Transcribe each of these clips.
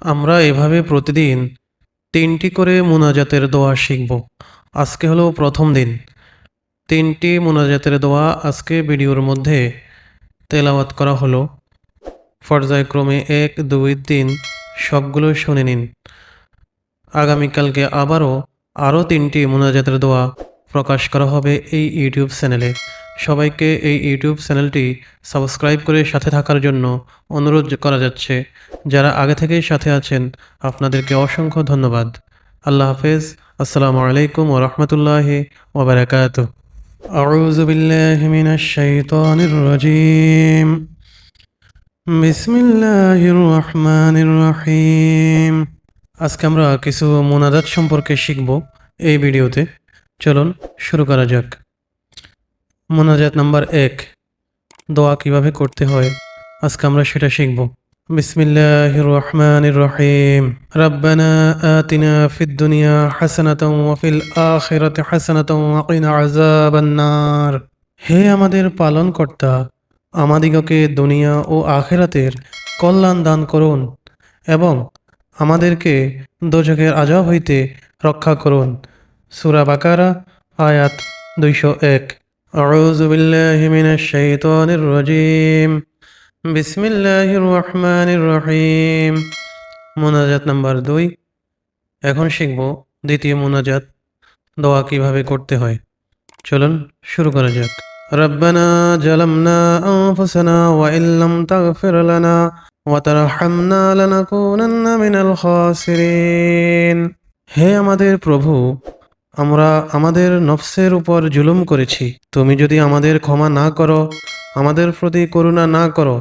আমরা এভাবে প্রতিদিন ৩টি করে মুনাজাতের দোয়া শিখব। আজকে হলো প্রথম দিন। ৩টি মুনাজাতের দোয়া আজকে ভিডিওর মধ্যে তেলাওয়াত করা হলো। পর্যায়ক্রমে ১, ২, ৩ সবগুলো শুনে নিন। আগামীকালকে আরও ৩টি মুনাজাতের দোয়া প্রকাশ করা হবে এই ইউটিউব চ্যানেলে। সবাইকে এই ইউটিউব চ্যানেলটি সাবস্ক্রাইব করে সাথে থাকার জন্য অনুরোধ করা যাচ্ছে। যারা আগে থেকেই সাথে আছেন আপনাদেরকে অসংখ্য ধন্যবাদ। আল্লাহ হাফেজ। আসসালামু আলাইকুম ওয়া রাহমাতুল্লাহি ওয়া বারাকাতুহু। আউযু বিল্লাহি মিনাশ শাইতানির রাজীম। বিসমিল্লাহির রহমানির রহিম। আজকে আমরা কিছু মুনাজাত সম্পর্কে শিখব এই ভিডিওতে। চলুন শুরু করা যাক। মুনাজাত নাম্বার ১, দোয়া কিভাবে করতে হয় আজকে আমরা সেটা শিখব। বিসমিল্লাহির রহমানির রহিম। রব্বানা আতিনা ফিদ দুনিয়া হাসানাতাও ওয়া ফিল আখিরাতি হাসানাতাও ওয়া কিনা আযাবান নার। হে আমাদের পালনকর্তা, আমাদিগকে দুনিয়া ও আখিরাতের কল্যাণ দান করুন এবং আমাদেরকে দোজখের আযাব হইতে রক্ষা করুন। সূরা বাকারা আয়াত ২০১। আউযু বিল্লাহি মিনাশ শাইতানির রাজীম। বিসমিল্লাহির রহমানির রহিম। মুনাজাত নাম্বার ২, এখন শিখব দ্বিতীয় মুনাজাত দোয়া কিভাবে করতে হয়। চলুন শুরু করা যাক। রব্বানা জালামনা আনফুসানা ওয়া ইল্লাম তাগফির লানা ওয়া তারহামনা লানাকুনান্না মিনাল খাসিরিন। হে আমাদের প্রভু, আমরা আমাদের নফসের উপর জুলুম করেছি। তুমি যদি আমাদের ক্ষমা না করো, আমাদের প্রতি করুণা না করো,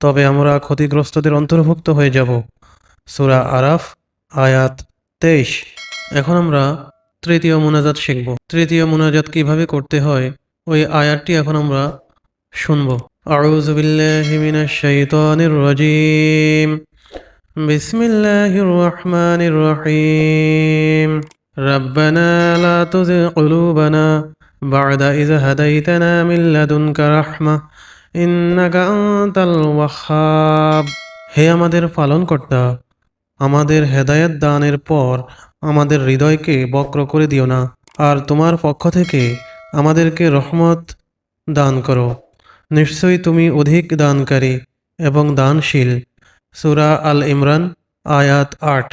তবে আমরা ক্ষতিগ্রস্তদের অন্তর্ভুক্ত হয়ে যাব। সূরা আরাফ আয়াত ২৩। এখন আমরা তৃতীয় মুনাজাত শিখব। তৃতীয় মুনাজাত কিভাবে করতে হয় ওই আয়াতটি এখন আমরা শুনব। আউযু বিল্লাহি মিনাশ শাইতানির রাজীম। বিসমিল্লাহির রহমানির রহিম। রব্বানা লা তুযিগ কুলুবানা বা'দা ইয হাদাইতানা মিন লাদুনকা রাহমাহ ইন্নাকা আনতাল ওয়াহ্হাব। হে আমাদের পালনকর্তা, আমাদের হেদায়েত দানের পর আমাদের হৃদয়কে বক্র করে দিও না, আর তোমার পক্ষ থেকে আমাদেরকে রহমত দান করো। নিশ্চয়ই তুমি অধিক দানকারী এবং দানশীল। সূরা আল ইমরান আয়াত ৮।